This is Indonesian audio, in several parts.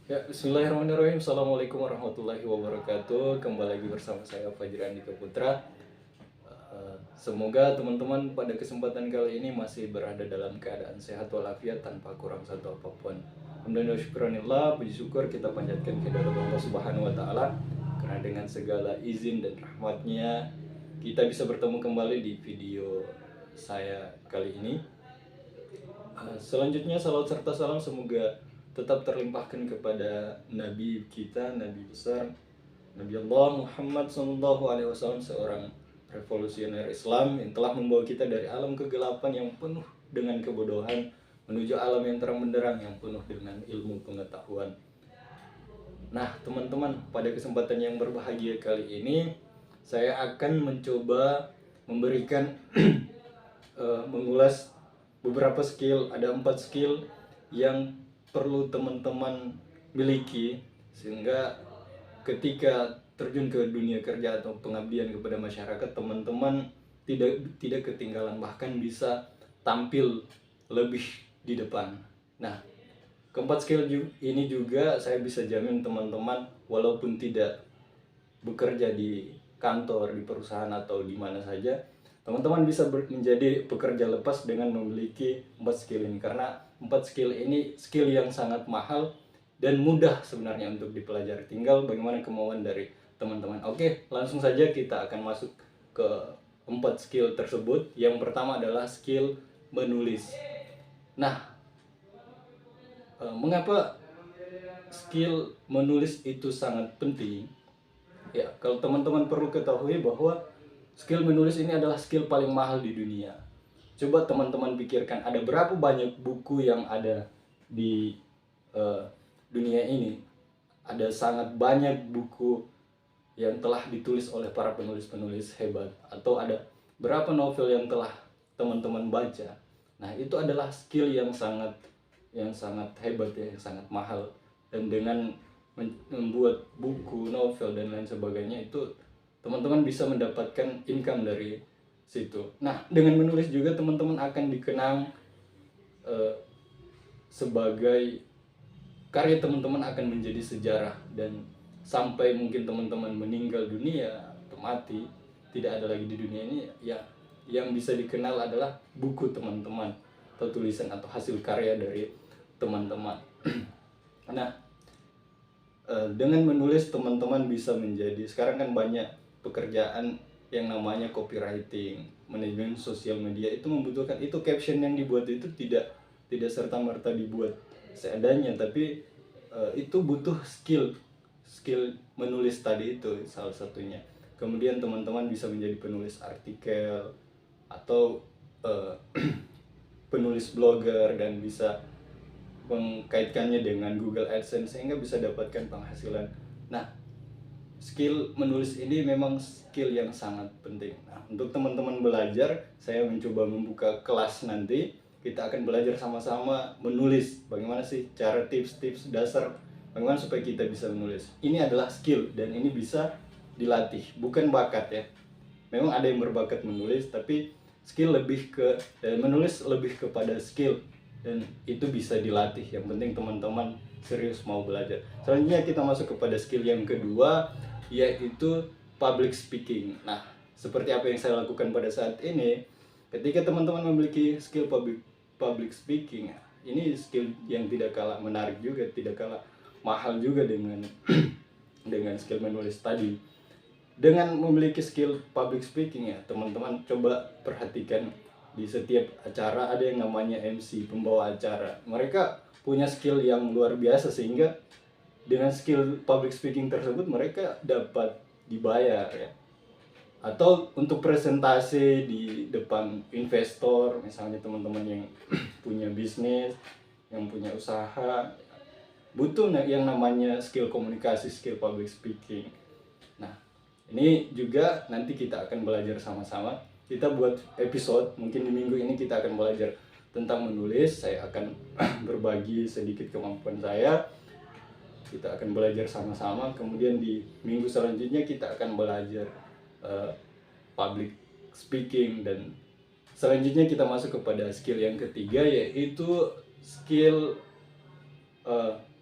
Ya, bismillahirrahmanirrahim. Assalamualaikum warahmatullahi wabarakatuh. Kembali lagi bersama saya Fajri Andika Putra. Semoga teman-teman pada kesempatan kali ini masih berada dalam keadaan sehat walafiat tanpa kurang satu apapun. Alhamdulillah syukuranillah, puji syukur kita panjatkan kehadirat Allah Subhanahu wa taala karena dengan segala izin dan rahmatnya kita bisa bertemu kembali di video saya kali ini. Selanjutnya salawat serta salam semoga tetap terlimpahkan kepada Nabi kita, Nabi besar, Nabi Allah Muhammad SAW, seorang revolusioner Islam yang telah membawa kita dari alam kegelapan yang penuh dengan kebodohan menuju alam yang terang benderang yang penuh dengan ilmu pengetahuan. Nah, teman-teman, pada kesempatan yang berbahagia kali ini saya akan mencoba memberikan mengulas beberapa skill. Ada 4 skill yang perlu teman-teman miliki sehingga ketika terjun ke dunia kerja atau pengabdian kepada masyarakat, teman-teman tidak ketinggalan, bahkan bisa tampil lebih di depan. Nah, keempat skill ini juga saya bisa jamin teman-teman walaupun tidak bekerja di kantor, di perusahaan atau di mana saja, teman-teman bisa menjadi pekerja lepas dengan memiliki 4 skill ini. Karena 4 skill ini skill yang sangat mahal dan mudah sebenarnya untuk dipelajari. Tinggal bagaimana kemauan dari teman-teman. Oke, langsung saja kita akan masuk ke 4 skill tersebut. Yang pertama adalah skill menulis. Nah, mengapa skill menulis itu sangat penting? Ya, kalau teman-teman perlu ketahui bahwa skill menulis ini adalah skill paling mahal di dunia. Coba teman-teman pikirkan, ada berapa banyak buku yang ada di dunia ini. Ada sangat banyak buku yang telah ditulis oleh para penulis-penulis hebat, atau ada berapa novel yang telah teman-teman baca. Nah, itu adalah skill yang sangat hebat ya, yang sangat mahal. Dan dengan membuat buku, novel dan lain sebagainya, itu teman-teman bisa mendapatkan income dari situ. Nah, dengan menulis juga teman-teman akan dikenang sebagai karya teman-teman akan menjadi sejarah, dan sampai mungkin teman-teman meninggal dunia atau mati, tidak ada lagi di dunia ini, ya yang bisa dikenal adalah buku teman-teman atau tulisan atau hasil karya dari teman-teman. Nah, dengan menulis teman-teman bisa menjadi, sekarang kan banyak pekerjaan yang namanya copywriting, manajemen sosial media, itu membutuhkan itu caption yang dibuat itu tidak serta merta dibuat seadanya, tapi itu butuh skill menulis tadi, itu salah satunya. Kemudian teman-teman bisa menjadi penulis artikel atau penulis blogger dan bisa mengkaitkannya dengan Google AdSense sehingga bisa dapatkan penghasilan. Nah, skill menulis ini memang skill yang sangat penting. Nah, untuk teman-teman belajar, saya mencoba membuka kelas nanti. Kita akan belajar sama-sama menulis. Bagaimana sih cara, tips-tips dasar bagaimana supaya kita bisa menulis. Ini adalah skill dan ini bisa dilatih, bukan bakat ya. Memang ada yang berbakat menulis, tapi skill lebih ke menulis lebih kepada skill, dan itu bisa dilatih. Yang penting teman-teman serius mau belajar. Selanjutnya kita masuk kepada skill yang kedua, yaitu public speaking. Nah, seperti apa yang saya lakukan pada saat ini, ketika teman-teman memiliki skill public speaking, ini skill yang tidak kalah menarik juga, tidak kalah mahal juga dengan dengan skill menulis tadi. Dengan memiliki skill public speaking ya, teman-teman coba perhatikan di setiap acara ada yang namanya MC, pembawa acara. Mereka punya skill yang luar biasa sehingga dengan skill public speaking tersebut mereka dapat dibayar ya. Atau untuk presentasi di depan investor, misalnya teman-teman yang punya bisnis, yang punya usaha, butuh yang namanya skill komunikasi, skill public speaking. Nah, ini juga nanti kita akan belajar sama-sama. Kita buat episode, mungkin di minggu ini kita akan belajar tentang menulis. Saya akan berbagi sedikit kemampuan saya. Kita akan belajar sama-sama. Kemudian di minggu selanjutnya kita akan belajar public speaking. Dan selanjutnya kita masuk kepada skill yang ketiga, yaitu skill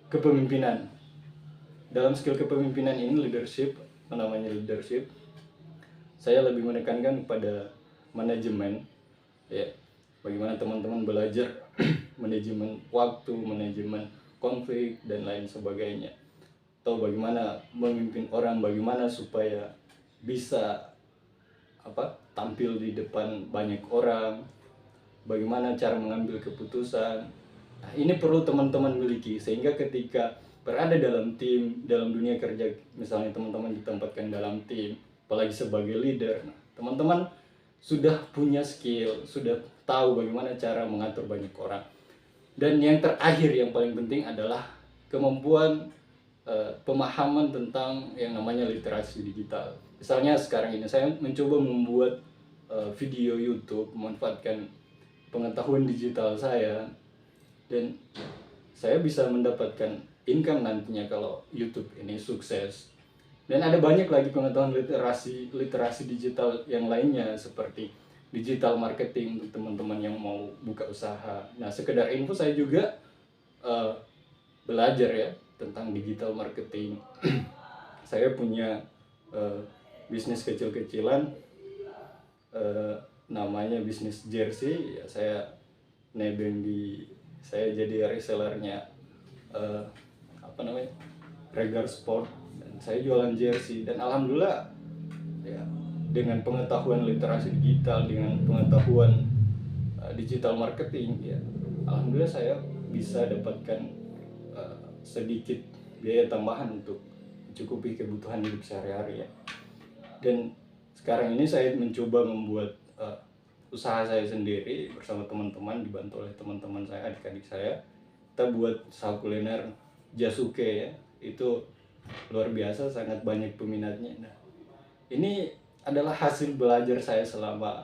kepemimpinan. dalam skill kepemimpinan ini, leadership, namanya leadership, saya lebih menekankan pada manajemen, ya, bagaimana teman-teman belajar manajemen waktu, manajemen konflik dan lain sebagainya, atau bagaimana memimpin orang, bagaimana supaya bisa tampil di depan banyak orang, bagaimana cara mengambil keputusan. Nah, ini perlu teman-teman miliki, sehingga ketika berada dalam tim, dalam dunia kerja, misalnya teman-teman ditempatkan dalam tim, apalagi sebagai leader, nah, teman-teman sudah punya skill, sudah tahu bagaimana cara mengatur banyak orang. Dan yang terakhir, yang paling penting adalah kemampuan pemahaman tentang yang namanya literasi digital. Misalnya sekarang ini saya mencoba membuat video YouTube, memanfaatkan pengetahuan digital saya, dan saya bisa mendapatkan income nantinya kalau YouTube ini sukses. Dan ada banyak lagi pengetahuan literasi digital yang lainnya, seperti digital marketing untuk teman-teman yang mau buka usaha. Nah, sekedar info, saya juga belajar ya tentang digital marketing. Saya punya bisnis kecil-kecilan, namanya bisnis jersey ya. Saya nebeng saya jadi resellernya Regar Sport, dan saya jualan jersey. Dan alhamdulillah ya, dengan pengetahuan literasi digital, dengan pengetahuan digital marketing ya, alhamdulillah saya bisa dapatkan sedikit biaya tambahan untuk mencukupi kebutuhan hidup sehari-hari ya. Dan sekarang ini saya mencoba membuat usaha saya sendiri bersama teman-teman, dibantu oleh teman-teman saya, adik-adik saya. Kita buat usaha kuliner Jasuke ya, itu luar biasa, sangat banyak peminatnya. Nah, ini adalah hasil belajar saya selama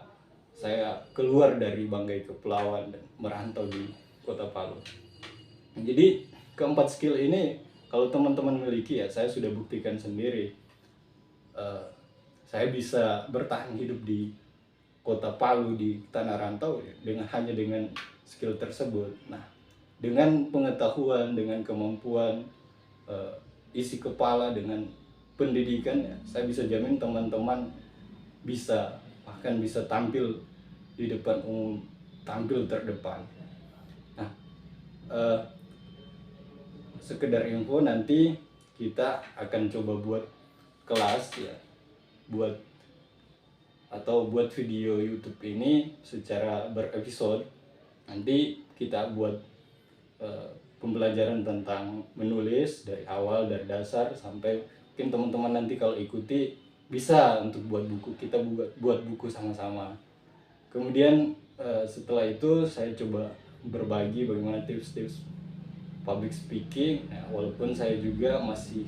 saya keluar dari Banggai Kepulauan dan merantau di Kota Palu. Jadi keempat skill ini kalau teman-teman miliki ya, saya sudah buktikan sendiri. Saya bisa bertahan hidup di Kota Palu, di tanah rantau ya, hanya dengan skill tersebut. Nah, dengan pengetahuan, dengan kemampuan, isi kepala, dengan pendidikan ya, saya bisa jamin teman-teman bahkan bisa tampil di depan umum, tampil terdepan. Nah, sekedar info, nanti kita akan coba buat kelas ya, buat video YouTube ini secara berepisode. Nanti kita buat pembelajaran tentang menulis dari awal, dari dasar sampai mungkin teman-teman nanti kalau ikuti bisa untuk buat buku, kita buat buku sama-sama. Kemudian setelah itu saya coba berbagi bagaimana tips-tips public speaking. Nah, walaupun saya juga masih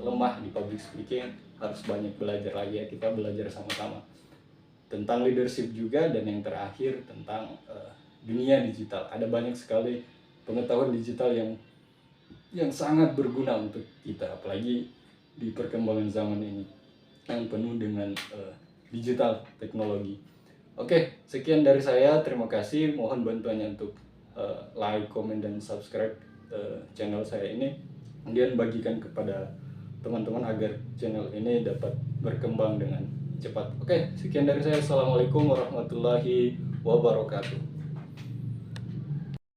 lemah di public speaking, harus banyak belajar lagi ya, kita belajar sama-sama tentang leadership juga. Dan yang terakhir tentang dunia digital. Ada banyak sekali pengetahuan digital yang sangat berguna untuk kita, apalagi di perkembangan zaman ini yang penuh dengan digital teknologi. Oke, sekian dari saya. Terima kasih. Mohon bantuannya untuk like, comment, dan subscribe channel saya ini. Kemudian bagikan kepada teman-teman agar channel ini dapat berkembang dengan cepat. Oke, sekian dari saya. Assalamualaikum warahmatullahi wabarakatuh.